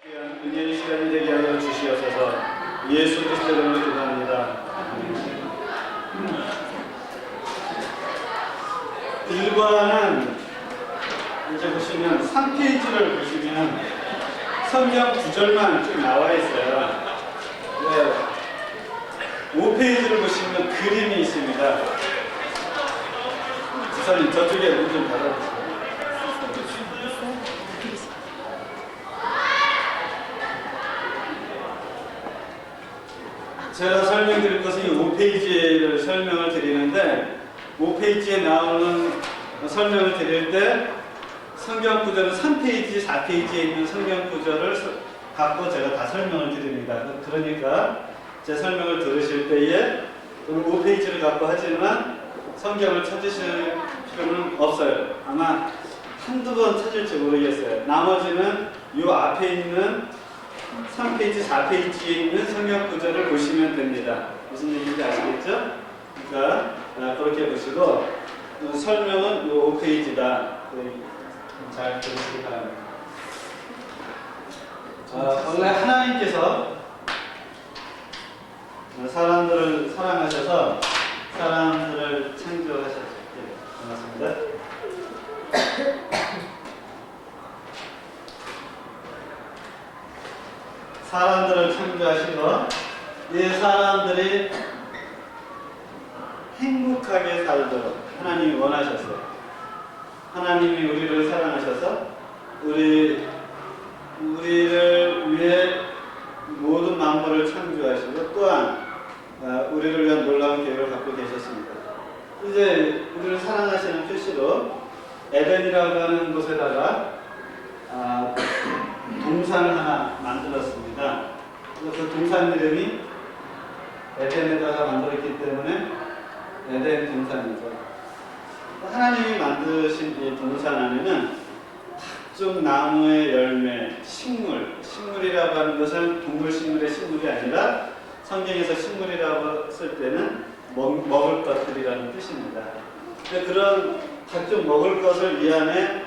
은혜의 시간이 되게 하여 주시옵소서. 예수 그리스도 이름으로 기도합니다. 1번은 이제 보시면 3페이지를 보시면 성경 구절만 쭉 나와 있어요. 5페이지를 보시면 그림이 있습니다. 지사님 저쪽에 문 좀 닫아주세요. 제가 설명드릴 것은 이 5페이지를 설명을 드리는데 5페이지에 나오는 설명을 드릴 때 성경 구절은 3페이지, 4페이지에 있는 성경 구절을 갖고 제가 다 설명을 드립니다. 그러니까 제 설명을 들으실 때에 5페이지를 갖고 하지만 성경을 찾으실 필요는 없어요. 아마 한두 번 찾을지 모르겠어요. 나머지는 이 앞에 있는 3페이지, 4페이지에 있는 성경 구절을 보시면 됩니다. 무슨 얘기인지 아시겠죠? 그러니까 그렇게 보시고 설명은 이 5페이지다. 잘 들으시기 바랍니다. 원래 하나님께서 사람들을 사랑하셔서 사람들을 창조하셨죠. 반갑습니다. 사람들을 창조하시고 이 사람들이 행복하게 살도록 하나님이 원하셨어요. 하나님이 우리를 사랑하셔서 우리를 위해 모든 만물을 창조하시고 또한 우리를 위한 놀라운 계획을 갖고 계셨습니다. 이제 우리를 사랑하시는 표시로 에덴이라고 하는 곳에다가 동산을 하나 만들었습니다. 그 동산 이름이 에덴에다가 만들었기 때문에 에덴 동산이죠. 하나님이 만드신 이 동산 안에는 각종 나무의 열매, 식물이라고 하는 것은 동물 식물의 식물이 아니라 성경에서 식물이라고 쓸 때는 먹을 것들이라는 뜻입니다. 그런 각종 먹을 것을 이 안에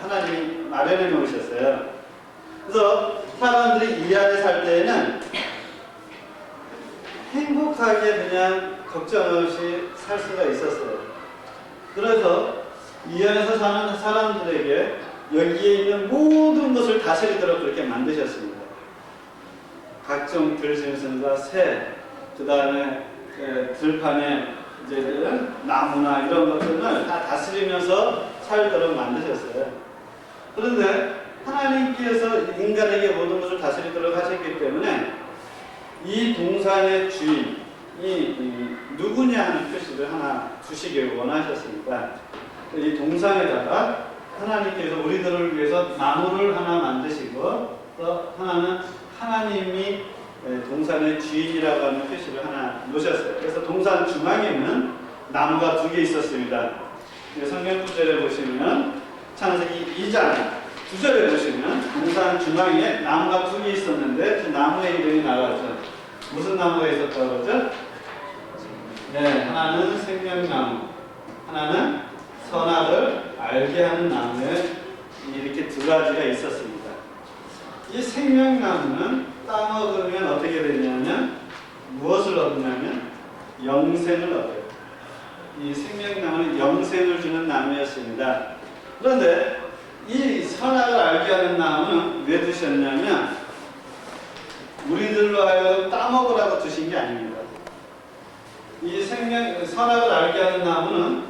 하나님이 마련해 놓으셨어요. 그래서 사람들이 이 안에 살 때에는 행복하게 그냥 걱정 없이 살 수가 있었어요. 그래서 이 안에서 사는 사람들에게 여기에 있는 모든 것을 다스리도록 그렇게 만드셨습니다. 각종 들짐승과 새, 그 다음에 들판에 이제 나무나 이런 것들을 다 다스리면서 살도록 만드셨어요. 그런데 하나님께서 인간에게 모든 것을 다스리도록 하셨기 때문에 이 동산의 주인이 누구냐 하는 표시를 하나 주시길 원하셨습니다. 이 동산에다가 하나님께서 우리들을 위해서 나무를 하나 만드시고 또 하나는 하나님이 동산의 주인이라고 하는 표시를 하나 놓으셨어요. 그래서 동산 중앙에는 나무가 2개 있었습니다. 성경 구절에 보시면 창세기 2장 9절에 보시면 동산 중앙에 나무가 2개 있었는데 그 나무의 이름이 나왔죠. 무슨 나무가 있었다고 그러죠? 네, 하나는 생명나무, 하나는 선악을 알게 하는 나무에 이렇게 2가지가 있었습니다. 이 생명나무는 따먹으면 어떻게 되냐면 무엇을 얻냐면 영생을 얻어요. 이 생명나무는 영생을 주는 나무였습니다. 그런데 이 선악을 알게 하는 나무는 왜 두셨냐면 우리들로 하여금 따먹으라고 두신 게 아닙니다. 이 선악을 알게 하는 나무는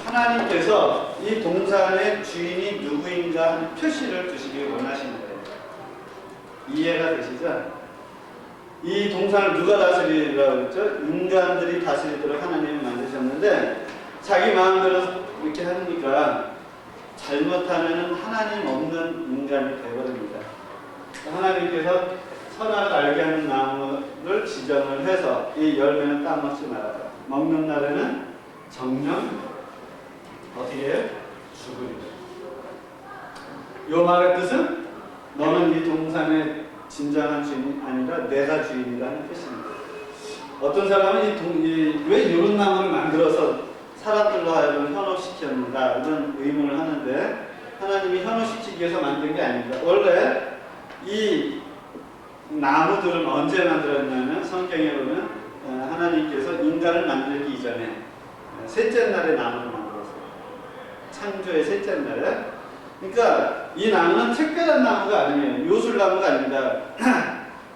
하나님께서 이 동산의 주인이 누구인가 하는 표시를 두시길 원하신 거예요. 이해가 되시죠? 이 동산을 누가 다스리라고 했죠? 인간들이 다스리도록 하나님이 만드셨는데 자기 마음대로 이렇게 하니까 잘못하면 하나님 없는 인간이 되어버립니다. 하나님께서 선악을 알게 하는 나무를 지정을 해서 이 열매는 따먹지 말아라. 먹는 날에는 정령 어떻게 해요? 죽으리라. 이 말의 뜻은 너는 이 동산의 진정한 주인이 아니라 내가 주인이라는 뜻입니다. 어떤 사람은 왜 이런 나무를 만들어서 사람들로 하여금 현혹시켰는가 이런 의문을 하는데 하나님이 현혹시키기 위해서 만든 게 아닙니다. 원래 이 나무들은 언제 만들었냐면 성경에 보면 하나님께서 인간을 만들기 이전에 셋째 날에 나무를 만들었어요. 창조의 셋째 날에. 그러니까 이 나무는 특별한 나무가 아니에요. 요술나무가 아닙니다.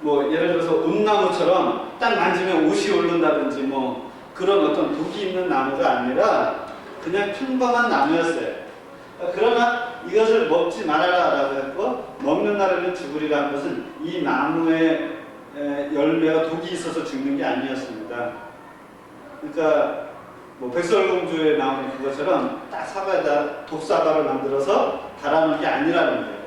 뭐 예를 들어서 앰나무처럼 딱 만지면 옷이 오른다든지 뭐 그런 어떤 독이 있는 나무가 아니라 그냥 평범한 나무였어요. 그러나 이것을 먹지 말아라라고 했고 먹는 날에는 죽으리라는 것은 이 나무의 열매가 독이 있어서 죽는 게 아니었습니다. 그러니까 뭐 백설공주에 나오는 그것처럼 딱 사과에다 독사과를 만들어서 달아놓은 게 아니라는 거예요.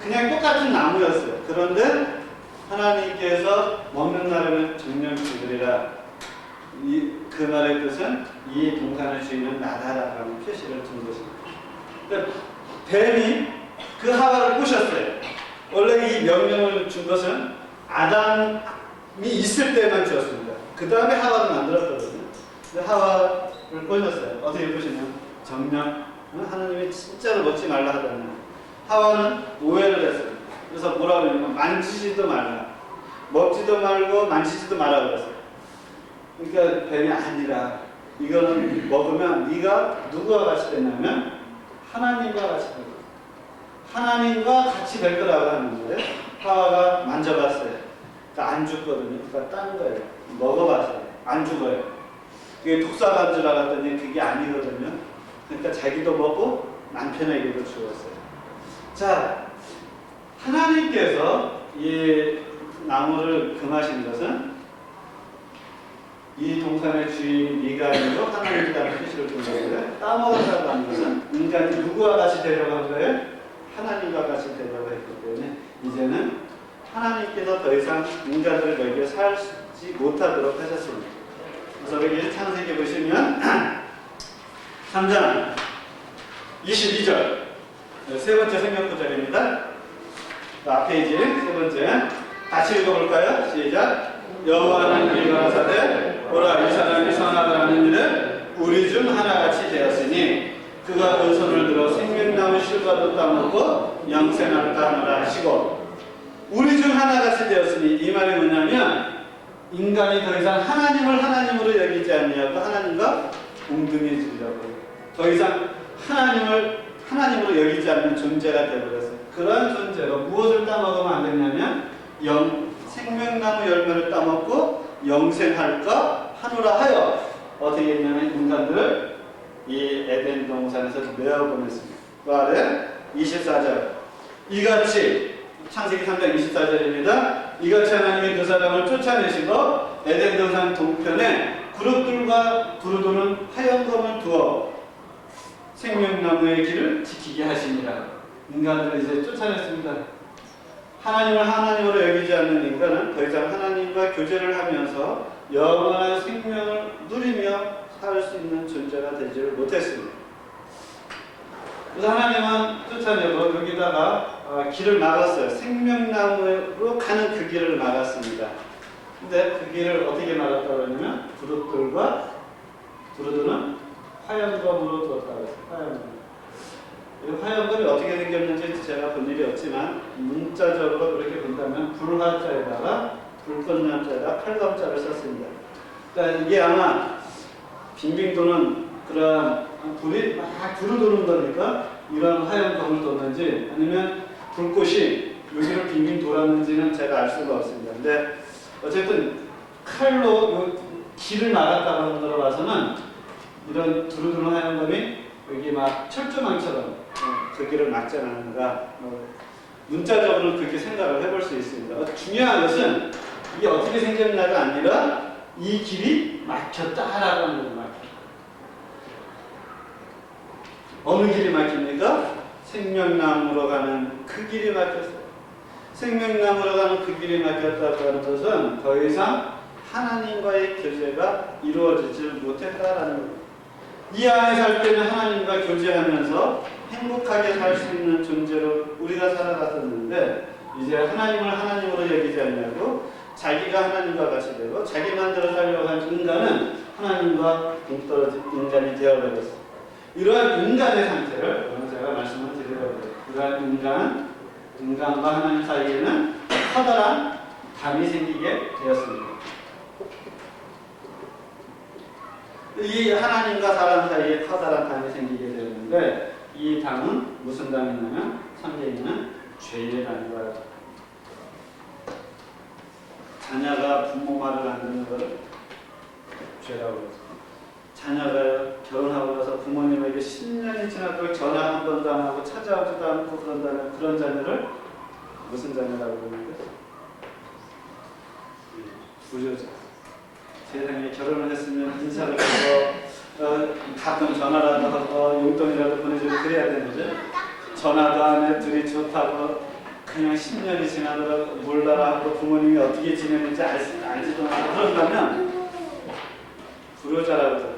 그냥 똑같은 나무였어요. 그런데 하나님께서 먹는 날에는 정령 죽으리라. 그 말의 뜻은 이 동산의 주인은 나다라는 표시를 준 것입니다. 그러니까 뱀이 그 하와를 꼬셨어요. 원래 이 명령을 준 것은 아담이 있을 때만 주었습니다. 그 다음에 하와를 만들었거든요. 근데 하와를 꼬셨어요. 어떻게 꼬시냐면 정녕 하나님이 진짜로 먹지 말라 하더니 하와는 오해를 했어요. 그래서 뭐라고 그러냐면 만지지도 말라. 먹지도 말고 만지지도 말라 그랬어요. 그러니까 뱀이 아니라 이거는 먹으면 네가 누구와 같이 됐냐면 하나님과 같이 될 거예요. 하나님과 같이 될 거라고 하는데 하와가 만져봤어요. 그러니까 안 죽거든요. 그러니까 딴 거예요. 먹어봤어요. 안 죽어요. 그게 독사간 줄 알았더니 그게 아니거든요. 그러니까 자기도 먹고 남편에게도 주었어요. 자, 하나님께서 이 나무를 금하신 것은 이 동산의 주인 네가 아니고 하나님이라는 표시를 준 거고요. 따먹었다고 하는 것은 인간이 누구와 같이 되려고 한 거예요? 하나님과 같이 되려고 했기 때문에 이제는 하나님께서 더 이상 인간들을 먹여 살지 못하도록 하셨습니다. 그래서 여기 창세기 보시면 3장 22절 세 번째 성경 구절입니다. 앞에 이제 세 번째 같이 읽어볼까요? 시작. 여호와는 일가라사대 보라 이 사람이 선하다는 일은 우리 중 하나같이 되었으니 그가 그 손을 들어 생명나무 실과도 따먹고 영생할까 하노라 하시고 우리 중 하나같이 되었으니 이 말이 뭐냐면 인간이 더 이상 하나님을 하나님으로 여기지 않냐고 하나님과 동등해지려고 더 이상 하나님을 하나님으로 여기지 않는 존재가 되어버렸어요. 그런 존재로 무엇을 따먹으면 안 되냐면 생명나무 열매를 따먹고 영생할까 하노라 하여 어떻게 했냐면 인간들을 이 에덴 동산에서 내어보냈습니다. 그 아래 24절 이같이 창세기 3장 24절입니다. 이같이 하나님이 그 사람을 쫓아내시고 에덴 동산 동편에 그룹들과 두루두는 화영검을 두어 생명나무의 길을 지키게 하시니라. 인간들을 이제 쫓아냈습니다. 하나님을 하나님으로 여기지 않는 인간은 더 이상 하나님과 교제를 하면서 영원한 생명을 누리며 살 수 있는 존재가 되지를 못했습니다. 그래서 하나님은 쫓아내고 여기다가 길을 막았어요. 생명나무로 가는 그 길을 막았습니다. 근데 그 길을 어떻게 막았다고 하냐면 그룹들과 두루두는 화영검으로 두었다고 했어요. 화영검. 이 화영검이 어떻게 생겼는지 제가 본 일이 없지만 문자적으로 그렇게 본다면 불화자에다가 불꽃남자에다가 칼검자를 썼습니다. 그러니까 이게 아마 빙빙 도는 그런 불이 막 두루두는 거니까 이런 화영검을 뒀는지 아니면 불꽃이 여기를 빙빙 돌았는지는 제가 알 수가 없습니다. 근데 어쨌든 칼로 길을 막았다고 하는 거로 봐서는 이런 두루두는 화영검이 여기 막 철조망처럼 그 길을 막지 않았는가 문자적으로는 그렇게 생각을 해볼 수 있습니다. 중요한 것은 이게 어떻게 생겼냐가 아니라 이 길이 막혔다라고 하는 거예요. 어느 길이 막힙니까? 생명나무로 가는 그 길이 막혔어요. 생명나무로 가는 그 길이 막혔다고 하는 것은 더 이상 하나님과의 교제가 이루어지지 못했다라는 거예요. 이 안에 살 때는 하나님과 교제하면서 행복하게 살 수 있는 존재로 우리가 살아갔었는데 이제 하나님을 하나님으로 여기지 않냐고 자기가 하나님과 같이 되고 자기 만들어 살려고 한 인간은 하나님과 동떨어진 인간이 되어버렸어요. 이러한 인간의 상태를 오늘 제가 말씀을 드리려고 해요. 이러한 인간, 인간과 하나님 사이에는 커다란 담이 생기게 되었습니다. 이 하나님과 사람 사이에 커다란 담이 생기게 되었는데 이 담은 무슨 담이냐면 성경에는 죄의 담이라고. 자녀가 부모 말을 안 듣는 것을 죄라고 해요. 자녀가 결혼하고 나서 부모님에게 10년이 지나도 전화 한 번도 안 하고 찾아오지도 않고 그런다면 그런 자녀를 무슨 자녀라고 그러는데? 불효자. 세상에 결혼을 했으면 인사를 하고 가끔 전화라도 하고 용돈이라도 보내주고 그래야 되는데 전화도 안 해 둘이 좋다고 그냥 10년이 지나도록 몰라라 하고 부모님이 어떻게 지내는지 알지도 않고 그런다면 불효자라고 해요.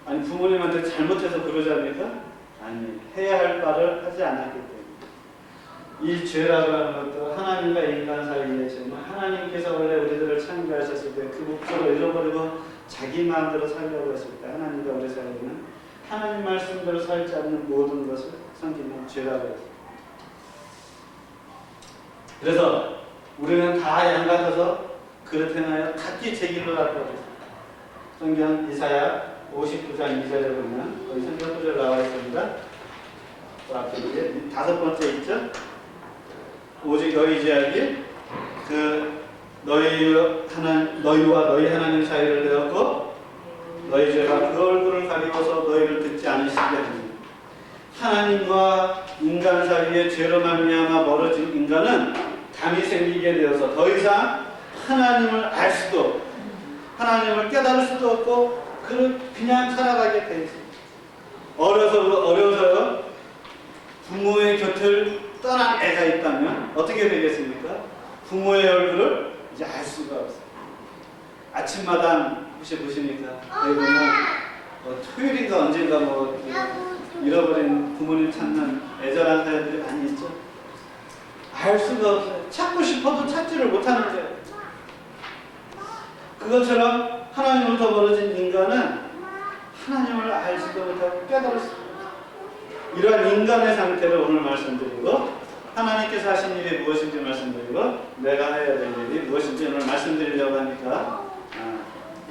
아니 부모님한테 잘못해서 불효자입니까? 아니 해야 할 바를 하지 않았기 때문에. 이 죄라고 하는 것도 하나님과 인간 사이에 정말 하나님께서 원래 우리들을 창조하셨을 때 그 목적을 잃어버리고 자기 마음대로 살려고 했을 때 하나님과 우리 사이에는 하나님 말씀대로 살지 않는 모든 것을 성경은 죄라고 해요. 그래서 우리는 다 양 같아서 그릇 행하여 각기 제 길로 갔다고 했어요. 성경 이사야 59장 2절에 보면 거기 성경 구절 나와 있습니다. 그 앞에 이제 5번째 있죠. 오직 너희 죄악이 그 너희와 너희 하나님 사이를 되었고 너희 죄가 그 얼굴을 가리워서 너희를 듣지 않으시게 합니다. 하나님과 인간 사이에 죄로 말미암아 멀어진 인간은 담이 생기게 되어서 더 이상 하나님을 알 수도 없고 하나님을 깨달을 수도 없고 그냥 살아가게 돼 있어요. 어려서요 부모의 곁을 떠난 애가 있다면 어떻게 되겠습니까? 부모의 얼굴을 이제 알 수가 없어요. 아침마당 혹시 보시니까 여기 보면 토요일인가 언젠가 잃어버린 부모님 찾는 애절한 사람들이 많이 있죠. 알 수가 없어요. 찾고 싶어도 찾지를 못하는데 그것처럼 하나님으로부터 멀어진 인간은 하나님을 알지도 못하고 깨달을 수 없어요. 이러한 인간의 상태를 오늘 말씀드리고 하나님께서 하신 일이 무엇인지 말씀드리고 내가 해야 될 일이 무엇인지 오늘 말씀드리려고 하니까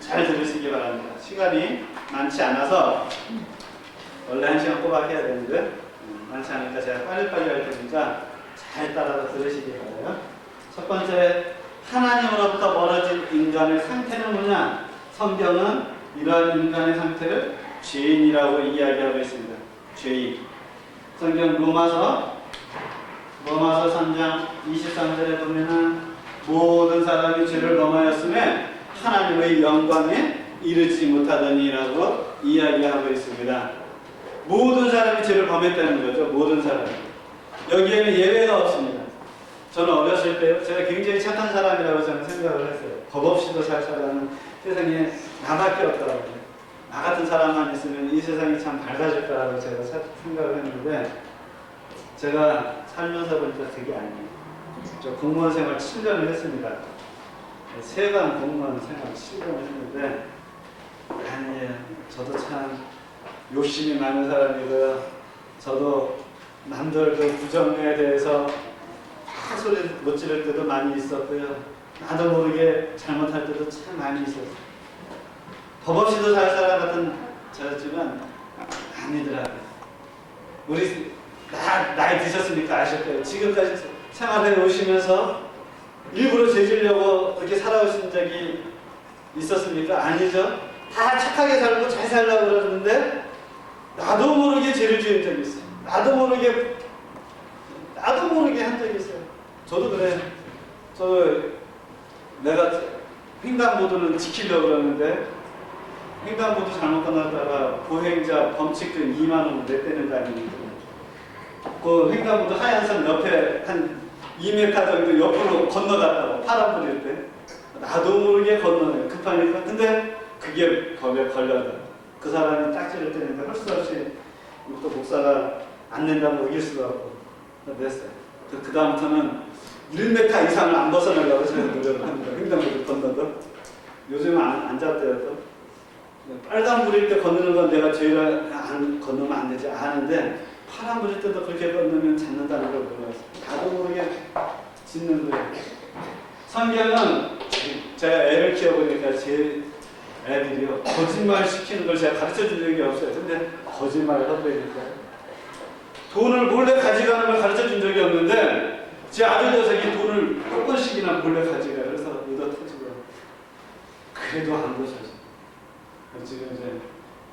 잘 들으시기 바랍니다. 시간이 많지 않아서 원래 1시간 꼬박 해야 되는데 많지 않으니까 제가 빨리빨리 할 테니까 잘 따라서 들으시기 바라요. 첫 번째, 하나님으로부터 멀어진 인간의 상태는 뭐냐? 성경은 이러한 인간의 상태를 죄인이라고 이야기하고 있습니다. 죄인. 성경 로마서 3장 23절에 보면은 모든 사람이 죄를 범하였음에 하나님의 영광에 이르지 못하더니라고 이야기하고 있습니다. 모든 사람이 죄를 범했다는 거죠. 모든 사람이. 여기에는 예외가 없습니다. 저는 어렸을 때 제가 굉장히 착한 사람이라고 저는 생각을 했어요. 법 없이도 살 사람은 세상에 나밖에 없다고. 나 같은 사람만 있으면 이 세상이 참 밝아질 거라고 제가 생각을 했는데 제가 살면서 보니까 그게 아니에요. 저 공무원 생활 7년을 했습니다. 세관 공무원 생활 7년을 했는데 아니에요. 저도 참 욕심이 많은 사람이고요. 저도 남들 그 부정에 대해서 소리 못 지를 때도 많이 있었고요. 나도 모르게 잘못할 때도 참 많이 있었어요. 법 없이도 살 사람 같은 저였지만 아니더라고요. 우리 나이 드셨으니까 아실 거예요. 지금까지 생활해 오시면서 일부러 죄지려고 그렇게 살아오신 적이 있었습니까? 아니죠. 다 착하게 살고 잘 살려고 그러는데 나도 모르게 죄를 지은 적이 있어요. 나도 모르게 한 적이 있어요. 저도 그래요. 내가 횡단보도는 지키려고 그러는데 횡단보도 잘못 건너다가 보행자 범칙금 2만 원 냈다는 거 아닙니까? 그 횡단보도 하얀 선 옆에 한 2m 정도 옆으로 건너갔다고 파란 불일 때 나도 모르게 건너요. 급하니까. 근데 그게 법에 걸려요. 그 사람이 딱지를 떼는데 할 수 없이 또 목사가 안 낸다고 이길 수가 없고 냈어요. 그 다음부터는 1m 이상을 안 벗어나려고 제가 노력을 합니다. 횡단보도 건너도. 요즘은 안 잡대요 또. 빨간 불일 때 건너는 건 내가 죄를 안 건너면 안 되지 아는데 파란 물일 때도 그렇게 건너면 잡는다는 걸 몰랐어요. 나도 모르게 짖는 거예요. 성경은 제가 애를 키워보니까 제 애들이요 거짓말 시키는 걸 제가 가르쳐 준 적이 없어요. 근데 거짓말을 하버리니까 돈을 몰래 가져가는 걸 가르쳐 준 적이 없는데 제 아들 녀석이 돈을 몇 번씩이나 몰래 가져가요. 그래서 의도 터지고 그래도 안 고쳐져. 지금 이제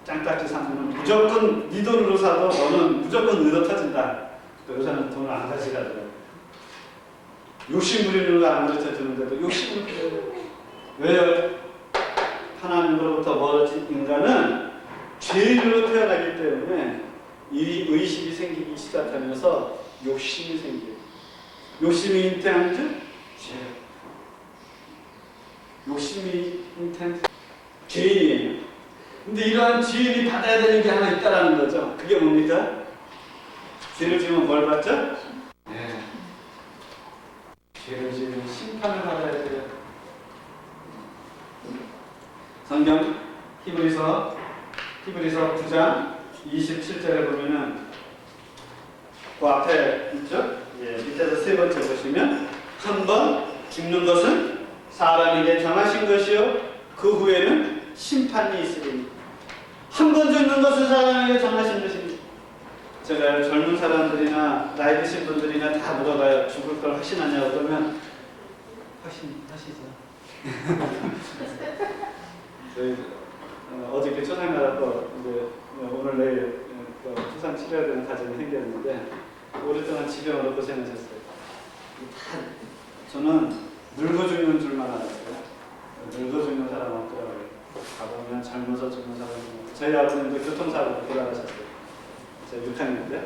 짱딱지 사면 무조건 네 돈으로 사도 너는 무조건 의도 터진다. 여기서는 돈을 안 가져가더라고요. 욕심 부리는 거 안 가르쳐 주는데도 욕심을 부려요. 왜요? 하나님으로부터 멀어진 인간은 죄인으로 태어나기 때문에 이 의식이 생기기 시작하면서 욕심이 생겨요. 욕심이 잉태한 즉 죄. 욕심이 잉태한 죄인이에요. 근데 이러한 죄인이 받아야 되는 게 하나 있다라는 거죠. 그게 뭡니까? 죄를 지으면 뭘 받죠? 네. 죄를 지으면 심판을 받아야 돼요. 성경 히브리서 9장 27절에 보면은 그 앞에 있죠? 예, 밑에서 세 번째 보시면 한 번 죽는 것은 사람에게 정하신 것이요 그 후에는 심판이 있으리니. 한 번 죽는 것은 사람에게 정하신 것입니다. 제가 젊은 사람들이나 나이 드신 분들이나 다 물어봐요. 죽을 걸 확신하냐고. 그러면 확신하시죠. 저희 어저께 초상 가서 이제 오늘 내일 초상 치러야 되는 가정이 생겼는데 오랫동안 집에오러 고생하셨어요. 다 저는 늙어 죽는 줄만 알았어요. 늙어 죽는 사람 없더라고요. 가보면 젊어서 죽는 사람. 저희 아버님도 교통사고로 돌아가셨어요. 제가 6학년 때.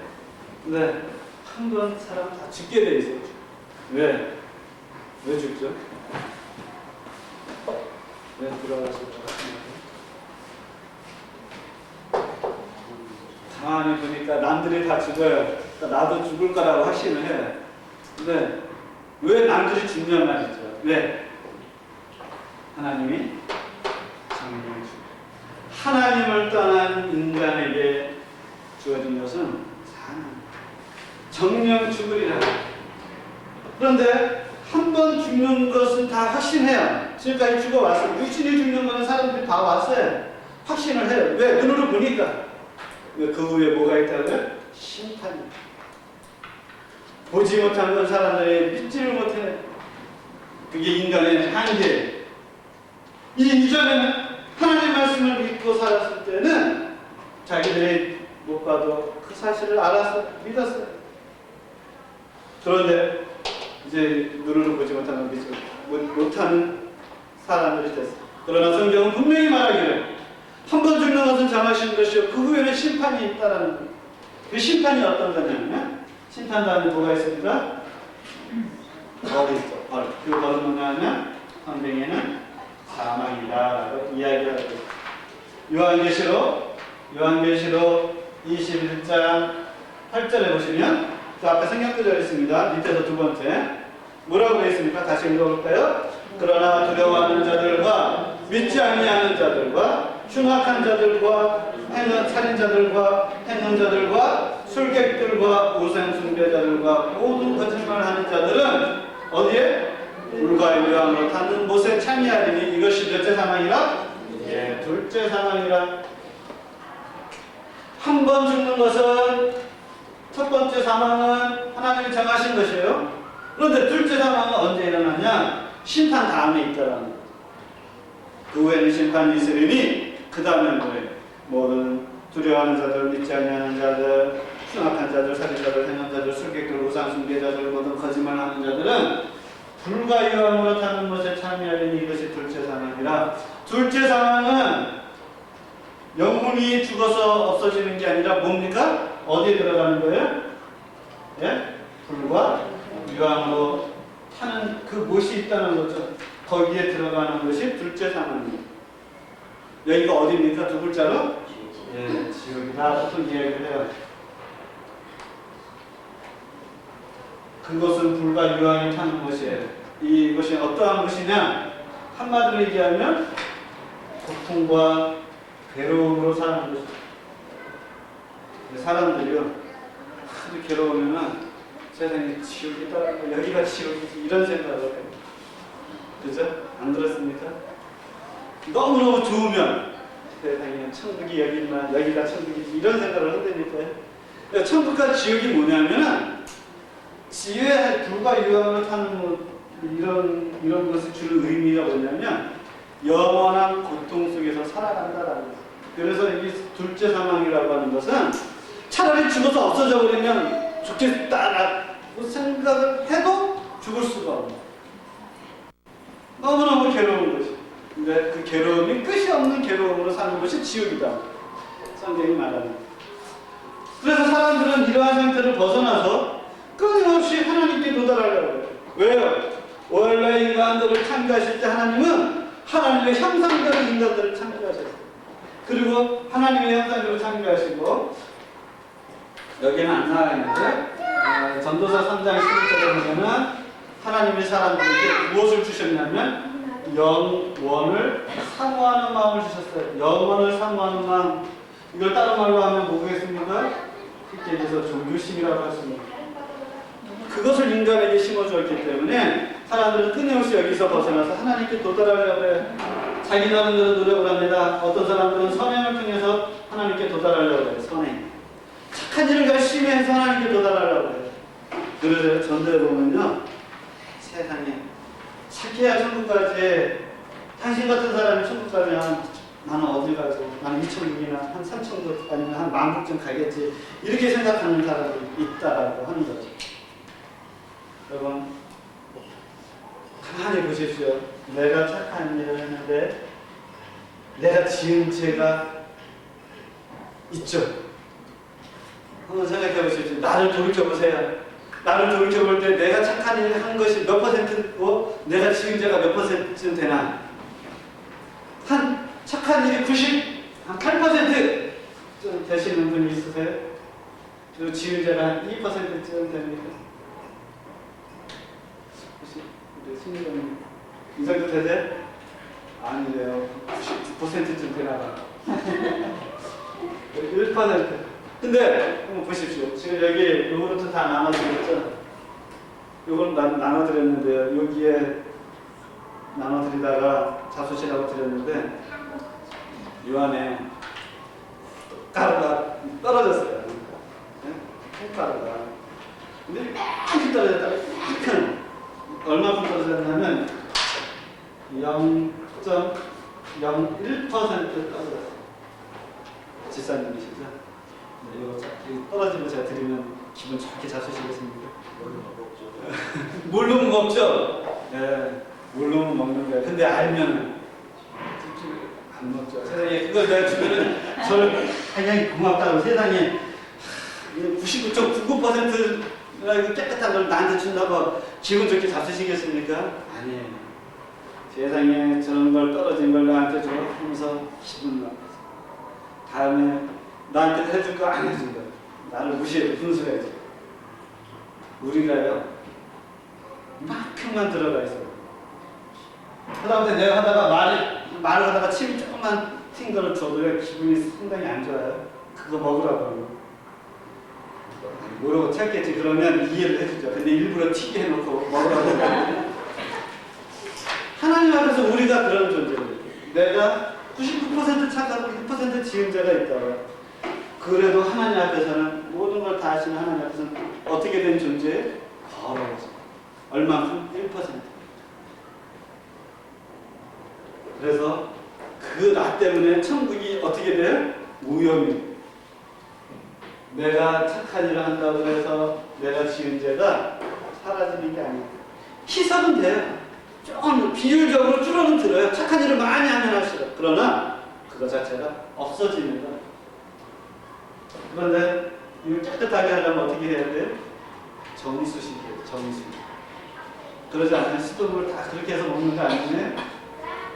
근데 한 번 사람 다 죽게 돼 있어요. 왜? 왜 죽죠? 왜 돌아가실까? 가만히 보니까 남들이 다 죽어요. 그러니까 나도 죽을 거라고 확신을 해. 근데 왜 남들이 죽냐 말이죠. 왜? 하나님이 정령 죽. 하나님을 떠난 인간에게 주어진 것은 사망. 정령 죽으리라. 그런데 한 번 죽는 것은 다 확신해요. 지금까지 죽어왔어요. 육신이 죽는 것은 사람들이 다 왔어요. 확신을 해요. 왜? 눈으로 보니까. 그 후에 뭐가 있다고요? 심판이. 보지 못한 건 사람들이 믿지를 못해. 그게 인간의 한계예요. 이전에는 하나님 말씀을 믿고 살았을 때는 자기들이 못 봐도 그 사실을 알아서 믿었어요. 그런데 이제 눈으로 보지 못하는 믿지 못하는 사람들이 됐어요. 그러나 성경은 분명히 말하기를 한 번 죽는 것은 정하신 것이요 그 후에는 심판이 있다라는 거예요. 그 심판이 어떤 거냐면 심판 다음에 뭐가 있습니까? 벌이 있죠. 벌. 그 벌은 뭐냐면 성경에는 사망이다라고 이야기하고 있어요. 요한계시록 21장 8절에 보시면 그 앞에 성경구절 있습니다. 밑에서 두 번째 뭐라고 되어 있습니까? 다시 읽어볼까요? 그러나 두려워하는 자들과 믿지 아니하는 자들과 흉악한 자들과 살인자들과 행음자들과 술객들과 우상숭배자들과 모든 거짓말하는 자들은 어디에? 불과 유황으로 타는 못에 참여하리니 이것이 몇째 사망이라? 예, 둘째 사망이라. 한 번 죽는 것은 첫 번째 사망은 하나님이 정하신 것이에요. 그런데 둘째 사망은 언제 일어나냐? 심판 다음에 있더라는 거예요. 그 후에는 심판이 있으리니 그 다음에 뭐예요? 모든 두려워하는 자들, 믿지 아니하는 자들, 흉악한 자들, 살인자들, 행음자들, 술객들, 우상숭배자들, 모든 거짓말하는 자들은 불과 유황으로 타는 것에 참여하리니 이것이 둘째 사망이라. 둘째 사망은 영혼이 죽어서 없어지는 게 아니라 뭡니까? 어디에 들어가는 거예요? 예? 불과 유황으로 타는 그 못이 있다는 거죠. 거기에 들어가는 것이 둘째 사망입니다. 여기가 어디입니까? 두 글자로? 예, 지옥이다. 보통 이야기를 해요. 그것은 불과 유황이 타는 것이에요. 이것이 어떠한 것이냐? 한마디로 얘기하면 고통과 괴로움으로 사는 것이죠. 사람들이요, 하도 괴로우면은 세상에 지옥이다, 여기가 지옥이지 이런 생각을 해요. 그죠? 안 그렇습니까? 너무너무 좋으면 세상에 천국이 여기 있나, 여기가 천국이지 이런 생각을 한다니까요. 천국과 지옥이 뭐냐면은 지혜에 불과 유황을 타는 이런 것을 주는 의미가 뭐냐면 영원한 고통 속에서 살아간다라는 거예요. 그래서 이 둘째 사망이라고 하는 것은 차라리 죽어서 없어져 버리면 죽겠다라고 생각을 해도 죽을 수가 없는 너무너무 괴로운 것이. 근데 그 괴로움이 끝이 없는 괴로움으로 사는 것이 지옥이다. 성경이 말하는. 그래서 사람들은 이러한 상태를 벗어나서 끊임없이 하나님께 도달하려고 해요. 왜요? 원래 인간들을 창조하실 때 하나님은 하나님의 형상대로 인간들을 창조하셨어요. 그리고 하나님의 형상대로 창조하시고 여기는 안 나와 있는데 전도서 3장 11절에 보면은 하나님이 사람들에게 무엇을 주셨냐면 영원을 사모하는 마음을 주셨어요. 영원을 사모하는 마음. 이걸 다른 말로 하면 뭐겠습니까? 흑개에서 종교심이라고 했습니다. 그것을 인간에게 심어주었기 때문에 사람들은 끊임없이 여기서 벗어나서 하나님께 도달하려고 해요. 자기 나름대로 노력을 합니다. 어떤 사람들은 선행을 통해서 하나님께 도달하려고 해요. 선행. 착한 일을 열심히 해서 하나님께 도달하려고 해요. 그래서 전도에 보면요. 세상에 착해야 천국 가지. 당신 같은 사람이 천국 가면 나는 어디 가죠? 나는 2천국이나 한 3천국 아니면 한 만국쯤 가겠지. 이렇게 생각하는 사람이 있다라고 하는 거죠. 여러분 가만히 보십시오. 내가 착한 일을 했는데 내가 지은 죄가 있죠. 한번 생각해 보십시오. 나를 돌이켜 보세요. 나를 돌이켜 볼 때 내가 착한 일을 한 것이 몇 퍼센트고 내가 지은 죄가 몇 퍼센트쯤 되나? 한 착한 일이 98%좀 되시는 분이 있으세요? 그리고 지은 죄가 한 2%쯤 됩니까? 우리 신이님 이 정도 되세요? 아니래요. 99%쯤 되나 봐. 1%. 근데 한번 보십시오. 지금 여기 요거부터 다 나눠드렸죠? 요걸 나눠드렸는데요. 여기에 나눠드리다가 자소시라고 드렸는데 요 안에 가루가 떨어졌어요. 콩가루가. 근데 이만큼 떨어졌다가 이만큼 얼마큼 떨어졌냐면 0.01% 떨어졌어요. 집사님이시죠? 네, 이거 떨어지면 제가 드리면 기분 좋게 잡수시겠습니까? 모르면 먹죠? 네, 모르면 먹는 거예요. 근데 알면은 안 먹죠. 세상에 그걸 내가 주면은 저를 굉장히 고맙다고 세상에 99.99%나 깨끗한 걸 나한테 준다고 기분 좋게 잡수시겠습니까? 아니에요. 세상에 저런 걸 떨어진 걸 나한테 줘 하면서 기분 나빠서 다음에 나한테 해줄 거 안 해준 거 나를 무시해 분수해야지. 우리가요 이만큼만 들어가 있어요. 그다음에 내가 하다가 말을 하다가 침이 조금만 튄 거를 줘도 기분이 상당히 안 좋아요. 그거 먹으라고 모르고 찾겠지. 그러면 이해를 해주죠. 근데 일부러 튀게 해놓고 먹으라고 하나님 앞에서 우리가 그런 존재예요. 내가 99% 착하고 1% 지은 자가 있다. 그래도 하나님 앞에서는 모든 걸 다 하시는 하나님 앞에서는 어떻게 된 존재예요? 거룩하죠. 얼만큼? 1%. 그래서 그 나 때문에 천국이 어떻게 돼요? 무혐의. 내가 착한 일을 한다고 해서 내가 지은 죄가 사라지는 게 아니에요. 희석은 돼요. 좀 비율적으로 줄어는 들어요. 착한 일을 많이 하면 할수록. 그러나 그거 자체가 없어집니다. 그런데 이걸 깨끗하게 하려면 어떻게 해야 돼요? 정수시켜요. 정수. 그러지 않으면 수돗물 다 그렇게 해서 먹는 거 아니에요?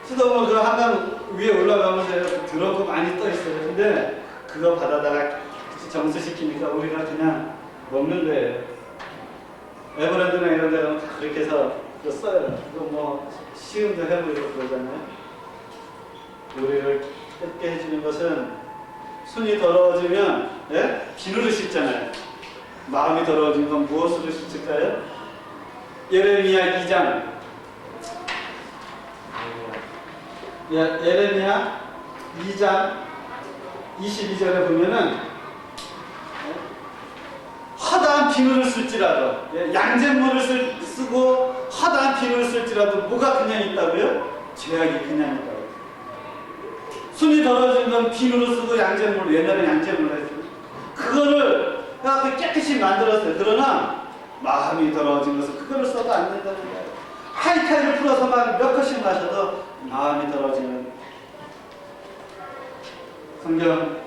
수돗물 그 한강 위에 올라가면서 더러운 거 많이 떠 있어요. 근데 그거 받아다가 정수시키니까 우리가 그냥 먹는 거예요. 에버랜드나 이런 데는 다 그렇게 해서 써요. 그거 뭐 시음도 해보고 그러잖아요. 우리를 깨끗게 해주는 것은 손이 더러워지면 비누를 씻잖아요. 마음이 더러워진 건 무엇으로 실질까요? 예레미야 2장. 예레미야 2장 22절에 보면은 허다한 비누를 쓸지라도, 양잿물을 쓰고 허다한 비누를 쓸지라도 뭐가 그냥 있다고요? 죄악이 그냥 있다고요. 손이 더러워진 건 비누로 쓰고 양잿물로, 옛날에 양잿물로 했어요. 그거를 깨끗이 만들었어요. 그러나 마음이 더러워진 것은 그거를 써도 안 된다는 거예요. 하이타이를 풀어서 막 몇 컷씩 마셔도 마음이 더러워지는. 성경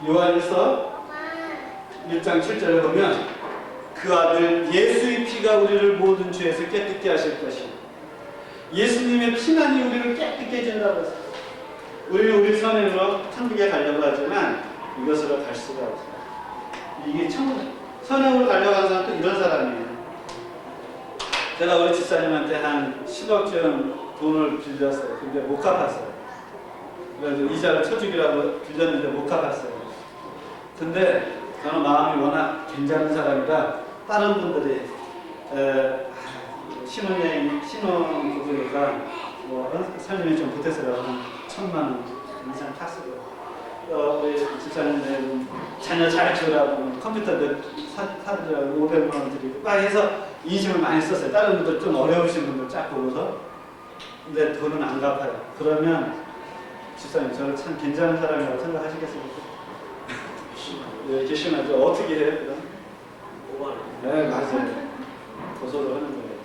요한일서 1장 7절에 보면 그 아들 예수의 피가 우리를 모든 죄에서 깨끗게 하실 것이요, 예수님의 피만이 우리를 깨끗게 해준다고 했어요. 우리 선행으로 천국에 가려고 하지만 이것으로 갈 수가 없어요. 이게 선행으로 가려고 하는 사람은 또 이런 사람이에요. 제가 우리 집사님한테 한 10억쯤 돈을 빌렸어요. 근데 못 갚았어요. 그래서 이자를 쳐주기라고 빌렸는데 못 갚았어요. 근데 저는 마음이 워낙 괜찮은 사람이라 다른 분들이 신혼부부니까 살림이 좀 보태서라고 한 1,000만 원 이상 탔어요. 우리 집사님들 자녀 잘 키우라고 컴퓨터도 사드리라고 500만 원 드리고 막 해서 인심을 많이 썼어요. 다른 분들 좀 어려우신 분들 쫙 보고서. 근데 돈은 안 갚아요. 그러면 집사님 저를 참 괜찮은 사람이라고 생각하시겠습니까? 이렇게 심하죠. 어떻게 해요? 그럼? 5만 원. 네, 맞아요. 고소를 하는 거예요.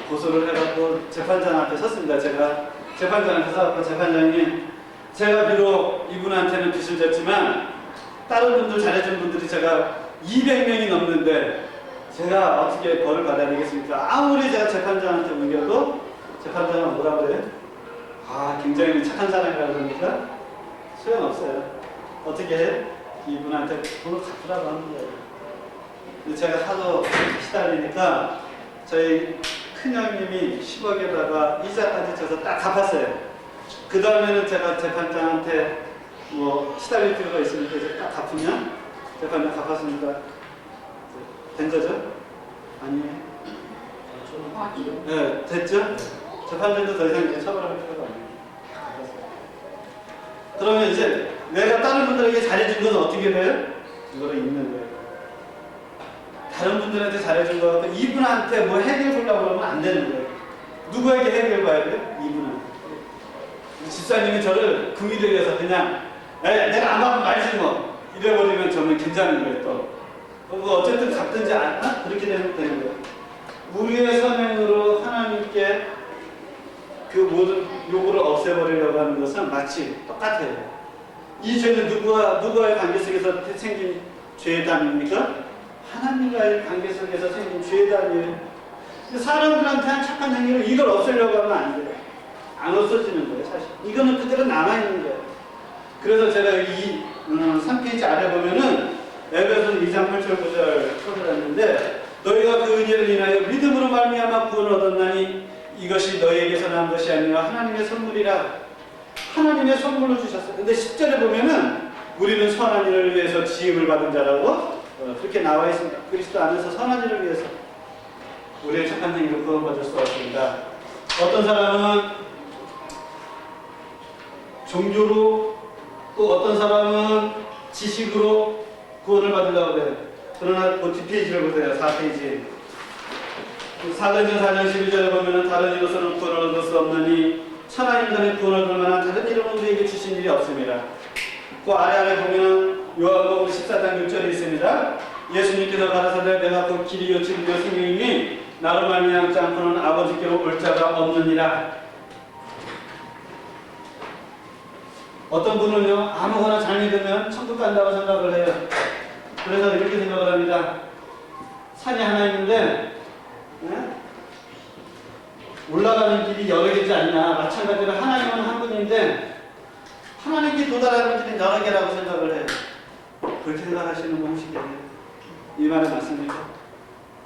고소를 해갖고 재판장 앞에 섰습니다. 제가 재판장 앞에 서갖고 재판장님, 제가 비록 이분한테는 빚을 졌지만 다른 분들 잘해준 분들이 제가 200명이 넘는데 제가 어떻게 벌을 받아야 되겠습니까? 아무리 제가 재판장한테 우겨도 재판장은 뭐라 그래요? 굉장히 착한 사람이라고 그러니까 소용없어요. 어떻게 해? 이분한테 돈을 갚으라고 하는 거예요. 근데 제가 하도 시달리니까 저희 큰형님이 10억에다가 이자까지 줘서 딱 갚았어요. 그 다음에는 제가 재판장한테 시달릴 필요가 있으니까 이제 딱 갚으면 재판장 갚았으니까 된 거죠? 아니에요? 네, 됐죠? 재판장도 더 이상 이제 처벌할 필요가 없네요. 그러면 이제 내가 다른 분들에게 잘해준 건 어떻게 돼요? 이거를 읽는 거예요. 다른 분들한테 잘해준 거 같고 이분한테 뭐 해결 보려고 그러면 안 되는 거예요. 누구에게 해결 봐야 돼요? 이분한테. 집사님이 저를 금이되게 해서 그냥 내가 안 하면 말지 뭐 이래버리면 저는 괜찮은 거예요. 또 어쨌든 갚든지 않나? 그렇게 되는 거예요. 우리의 선행으로 하나님께 그 모든 요구를 없애버리려고 하는 것은 마치 똑같아요. 이 죄는 누구와의 관계 속에서 생긴 죄담입니까? 하나님과의 관계 속에서 생긴 죄담이에요. 사람들한테 한 착한 행위로 이걸 없애려고 하면 안 돼요. 안 없어지는 거예요, 사실. 이거는 그대로 남아있는 거예요. 그래서 제가 이 3페이지 아래 보면은 에베소서 2장 8절 9절 써드렸는데, 너희가 그 은혜를 인하여 믿음으로 말미암아 구원을 얻었나니 이것이 너희에게서 난 것이 아니라 하나님의 선물이라. 하나님의 선물로 주셨어요. 근데 10절에 보면은 우리는 선한 일을 위해서 지음을 받은 자라고 그렇게 나와 있습니다. 그리스도 안에서 선한 일을 위해서 우리의 착한 행위로 구원받을 수 없습니다. 어떤 사람은 종교로, 또 어떤 사람은 지식으로 구원을 받으려고 해요. 그러나 그 뒷페이지를 보세요. 4페이지. 사도행전 4장 12절에 보면 다른 이로서는 구원을 얻을 수 없나니 천하 인간의 구원을 얻을 만한 다른 이름은 우리에게 주신 일이 없습니다. 그 아래 보면 요한복음 14장 6절이 있습니다. 예수님께서 가라사대 내가 그 길이요 진리요 생명이니 나로 말미암지 않고는 아버지께로 올 자가 없느니라. 어떤 분은요, 아무거나 잘 믿으면 천국 간다고 생각을 해요. 그래서 이렇게 생각을 합니다. 산이 하나 있는데 올라가는 길이 여러 개지 않냐. 마찬가지로 하나님은 한 분인데 하나님께 도달하는 길은 여러 개라고 생각을 해요. 그렇게 생각하시는 분 혹시 계세요? 이 말이 맞습니까?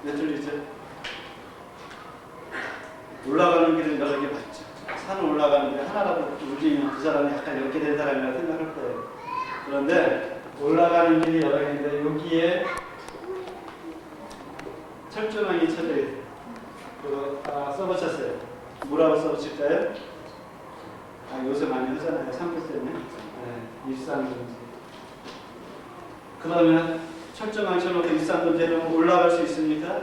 왜 틀리죠? 올라가는 길은 여러 개 맞죠. 산을 올라가는데 하나라도 울리면 그 사람이 약간 이렇게 된 사람이라고 생각할 거예요. 그런데 올라가는 길이 여러 개인데 여기에 철조망이 쳐져 있어요. 그거 써보셨어요? 뭐라고 써보실까요? 요새 많이 하잖아요. 산불 때문에. 네, 일산동지. 그러면 철조망 쳐놓고 일산동지로 올라갈 수 있습니까?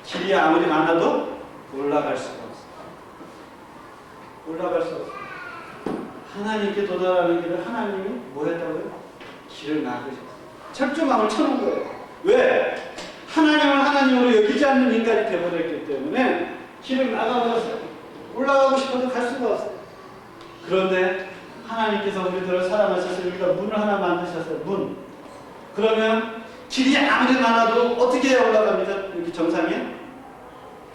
길이 아무리 많아도 올라갈 수가 없어요. 올라갈 수 없어요. 하나님께 도달하는 길을 하나님이 뭐 했다고요? 길을 막으셨어요. 철조망을 쳐놓은 거예요. 왜? 하나님을 하나님으로 여기지 않는 인간이 되어버렸기 때문에 길을 막아버렸어요. 올라가고 싶어도 갈 수가 없어요. 그런데 하나님께서 우리들을 사랑하셔서 우리가 문을 하나 만드셨어요. 문. 그러면 길이 아무리 많아도 어떻게 올라갑니까? 여기 정상에?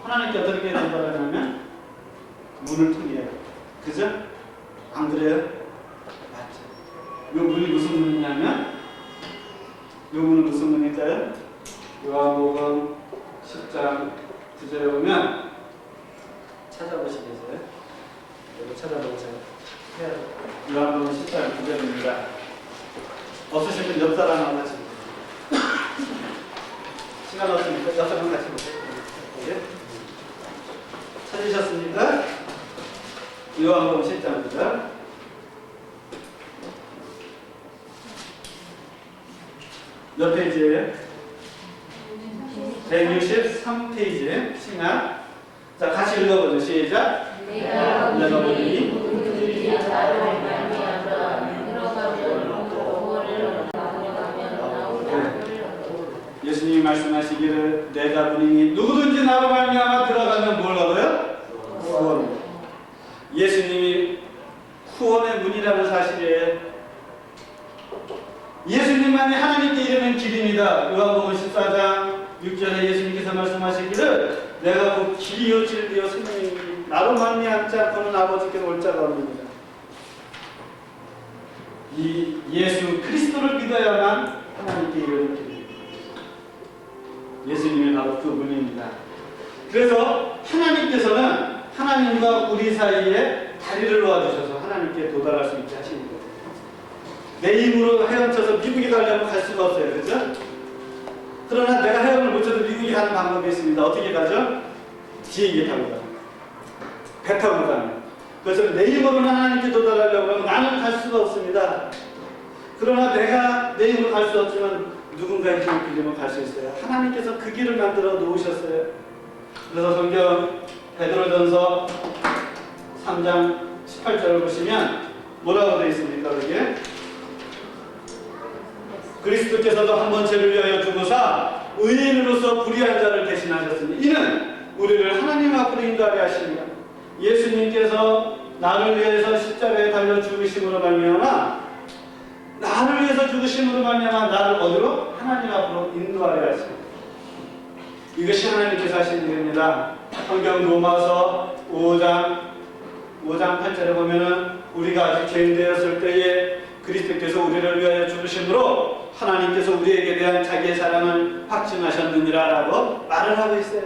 하나님께 어떻게 도달하냐면 문을 통해요. 그죠? 안 그래요? 맞죠. 이 문이 무슨 문이냐면 이 문은 무슨 문일까요? 요한복음 10장 9절에 보면 찾아보시겠어요? 이거 찾아보세요. 요한복음 10장 9절입니다. 없으시면 옆 사람하고 같이 시간 없으니까 옆 사람 같이 보세요. 네? 찾으셨습니까? 요한복음 10장입니다. 몇 페이지예요? 163페이지 신약. 자, 같이 읽어보죠. 시작. 내가 보니 예수님이 말씀하시기를 내가 보니 누구든지 나로 말미암아 들어가면 뭘 얻어요? 구원. 예수님이 구원의 문이라는 사실이에요. 예수님만이 하나님께 이르는 길입니다. 요한복음 14장 6절에 예수님께서 말씀하시기를 내가 곧 길이요 진리요 생명이니 나로 말미암지 않고는 아버지께로 올 자가 없느니라. 이 예수 그리스도를 믿어야만 하나님께 이르는 길입니다. 예수님이 바로 그 문입니다. 그래서 하나님께서는 하나님과 우리 사이에 다리를 놓아주셔서 하나님께 도달할 수 있게 하시는 거예요. 내 힘으로 헤엄쳐서 미국에 가려면 갈 수가 없어요. 그렇죠? 그러나 내가 헤엄을 못 쳐도 미국에 가는 방법이 있습니다. 어떻게 가죠? 비행기 타고 가요. 배 타고 가요. 그래서 내 힘으로는 하나님께 도달하려고 하면 나는 갈 수가 없습니다. 그러나 내가 내 힘으로 갈 수 없지만 누군가의 힘을 빌리면 갈 수 있어요. 하나님께서 그 길을 만들어 놓으셨어요. 그래서 성경 베드로전서 3장 18절을 보시면 뭐라고 되어 있습니까? 여기에 그리스도께서도 한 번 죄를 위하여 죽으사 의인으로서 불의한 자를 대신하셨으니 이는 우리를 하나님 앞으로 인도하게 하십니다. 예수님께서 나를 위해서 십자가에 달려 죽으심으로 말미암아 나를 위해서 죽으심으로 말미암아 나를 어디로? 하나님 앞으로 인도하려 하십니다. 이것이 하나님께서 하신 일입니다. 성경 로마서 5장 8절에 보면은 우리가 아직 죄인 되었을 때에 그리스도께서 우리를 위하여 죽으심으로 하나님께서 우리에게 대한 자기의 사랑을 확증하셨느니라 라고 말을 하고 있어요.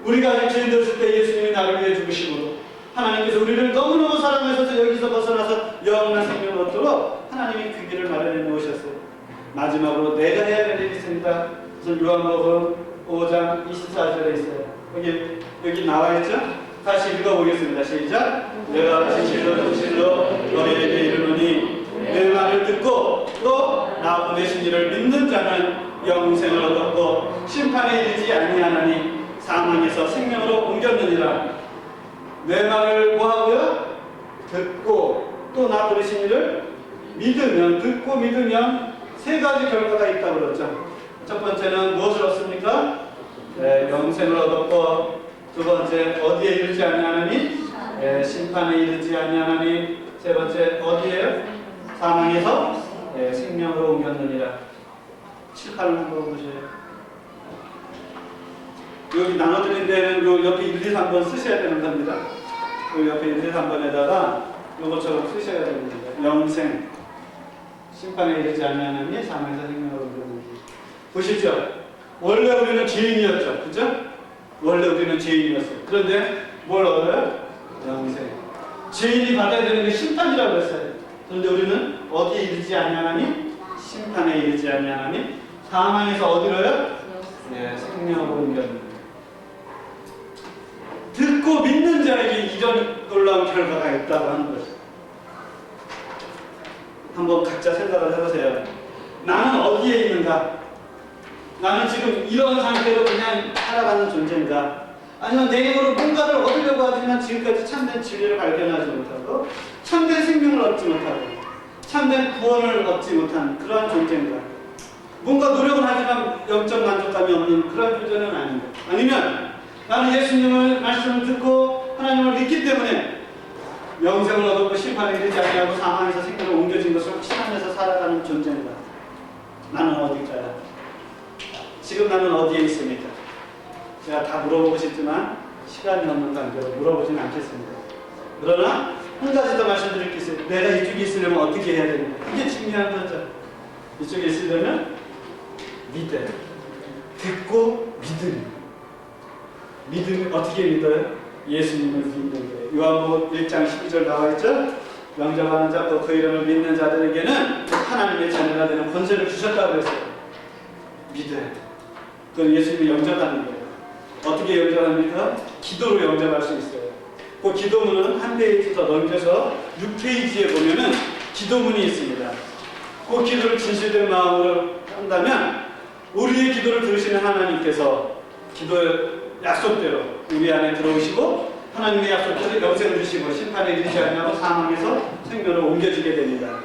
우리가 아직 죄인 되었을 때 예수님이 나를 위해 죽으심으로 하나님께서 우리를 너무너무 사랑하셔서 여기서 벗어나서 영원한 생명을 얻도록 하나님이 그 길을 마련해 놓으셨어요. 마지막으로 내가 해야 될 일이 있습니다. 그래서 요한복음 5장 24절에 있어요. 여기 나와 있죠? 다시 읽어보겠습니다. 시작. 내가 진실로 너희에게 이르노니 내 말을 듣고 또 나 보내신 이를 믿는 자는 영생을 얻었고 심판에 이르지 아니하나니 사망에서 생명으로 옮겼느니라. 내 말을 뭐하고요? 듣고 또 나 보내신 이를 믿으면, 듣고 믿으면 세 가지 결과가 있다고 그러죠. 첫 번째는 무엇을 얻습니까? 네, 영생을 얻었고, 두 번째 어디에 이르지 아니하나니? 네, 심판에 이르지 아니하나니. 세 번째 어디에요? 사망에서 생명으로 옮겼느니라. 7, 8을 한번 보세요. 여기 나눠드린 데는 요 옆에 1, 2, 3번 쓰셔야 되는 겁니다. 요 옆에 1, 2, 3번에다가 요것처럼 쓰셔야 됩니다. 영생, 심판에 이르지 아니하나니 사망에서 생명으로 옮겼느니라. 보시죠. 원래 우리는 죄인이었죠. 그죠? 원래 우리는 죄인이었어요. 그런데 뭘 얻어요? 영생. 죄인이 받아야 되는 게 심판이라고 했어요. 그런데 우리는 어디에 이르지 아니하나니? 심판에 이르지 아니하나니? 사망에서 어디로요? 네, 생명으로 옮겼는데. 듣고 믿는 자에게 이런 놀라운 결과가 있다고 하는 거죠. 한번 각자 생각을 해보세요. 나는 어디에 있는가? 나는 지금 이런 상태로 그냥 살아가는 존재인가? 아니면 내 힘으로 뭔가를 얻으려고 하지만 지금까지 참된 진리를 발견하지 못하고 참된 생명을 얻지 못하고 참된 구원을 얻지 못한 그러한 존재인가? 뭔가 노력은 하지만 영적 만족감이 없는 그런 존재는 아닌가? 아니면 나는 예수님의 말씀을 듣고 하나님을 믿기 때문에 영생을 얻었고 심판에 이르지 아니하고 사망에서 생명을 옮겨진 것을 확신하면서 살아가는 존재인가? 나는 어디일까요? 지금 나는 어디에 있습니까? 제가 다 물어보고 싶지만 시간이 없는 관계로 물어보진 않겠습니다. 그러나 한 가지 더 말씀드릴 게 있어요. 내가 이쪽에 있으려면 어떻게 해야 되는가? 이게 중요한 거죠. 이쪽에 있으려면 믿어요. 듣고 믿음이 어떻게 믿어요? 예수님을 믿는 거예요. 요한복음 1장 12절 나와 있죠? 영접하는 자 또 그 이름을 믿는 자들에게는 하나님의 자녀가 되는 권세를 주셨다고 했어요. 믿어요. 그건 예수님을 영접하는 거예요. 어떻게 영접합니까? 기도로 영접할 수 있어요. 그 기도문은 한 페이지 더 넘겨서 6페이지에 보면은 기도문이 있습니다. 그 기도를 진실된 마음으로 한다면 우리의 기도를 들으시는 하나님께서 기도의 약속대로 우리 안에 들어오시고 하나님의 약속대로 영생을 주시고 심판에 이르지 아니하고 사망에서 생명으로 옮겨지게 됩니다.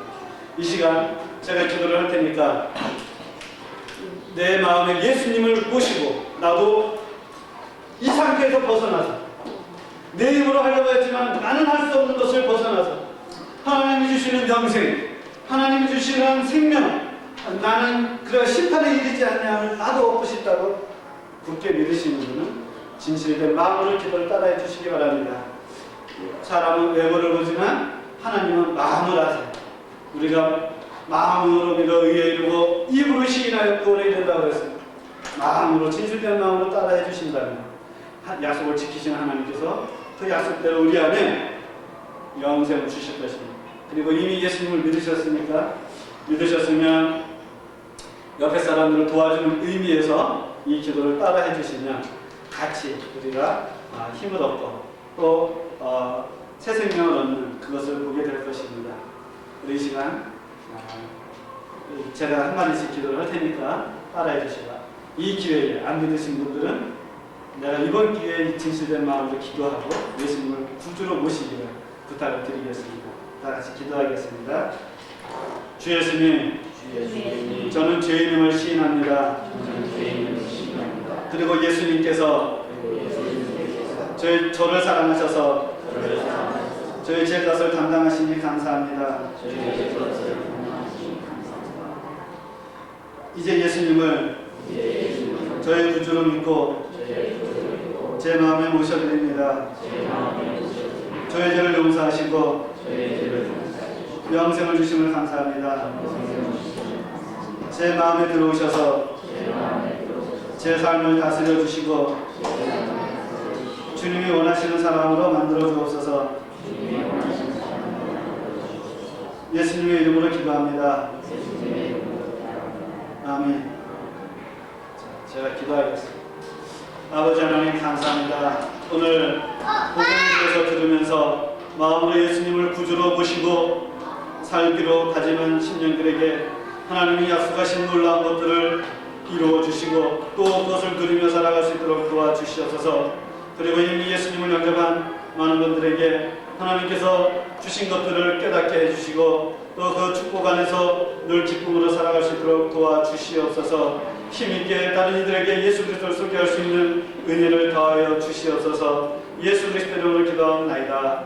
이 시간 제가 기도를 할 테니까 내 마음에 예수님을 모시고 나도 이 상태에서 벗어나서 내 힘으로 하려고 했지만 나는 할 수 없는 것을 벗어나서 하나님이 주시는 영생, 하나님이 주시는 생명, 나는 그런 심판에 이르지 않냐면 나도 얻고 싶다고 굳게 믿으시는 분은 진실된 마음으로 기도를 따라해 주시기 바랍니다. 사람은 외모를 보지만 하나님은 마음을 아세요. 우리가 마음으로 믿어 의에 이르고 입으로 시인하여 구원에 이른다고 그랬습니다. 마음으로 진실된 마음으로 따라해 주신다면 약속을 지키시는 하나님께서 그 약속대로 우리 안에 영생을 주실 것입니다. 그리고 이미 예수님을 믿으셨으니까 믿으셨으면 옆에 사람들을 도와주는 의미에서 이 기도를 따라해 주시면 같이 우리가 힘을 얻고 또 새 생명을 얻는 그것을 보게 될 것입니다. 우리 이 시간 제가 한마디씩 기도를 할 테니까 따라해 주시고 이 기회에 안 믿으신 분들은 내가 이번 기회에 진실된 마음으로 기도하고 예수님을 구주로 모시기를 부탁을 드리겠습니다. 다 같이 기도하겠습니다. 주 예수님, 저는 죄인임을 시인합니다. 그리고 예수님께서 저를 사랑하셔서 저희 죄값을 담당하시니 감사합니다. 이제 예수님을 저의 구주로 믿고 제 마음에 모셔드립니다. 저의 죄를 용서하시고 영생을 주심을 감사합니다. 제 마음에 들어오셔서 제 삶을 다스려 주시고 주님이 원하시는 사람으로 만들어 주옵소서. 예수님의 이름으로 기도합니다. 아멘. 제가 기도하겠습니다. 아버지 하나님 감사합니다. 오늘 복음을 위해서 들으면서 마음으로 예수님을 구주로 모시고 살기로 다짐한 신령들에게 하나님이 약속하신 놀라운 것들을 이루어 주시고 또 그것을 누리며 살아갈 수 있도록 도와주시옵소서. 그리고 이미 예수님을 영접한 많은 분들에게 하나님께서 주신 것들을 깨닫게 해주시고 또 그 축복 안에서 늘 기쁨으로 살아갈 수 있도록 도와주시옵소서. 힘있게 다른 이들에게 예수 그리스도를 소개할 수 있는 은혜를 더하여 주시옵소서. 예수 그리스도 이름으로 기도하옵나이다.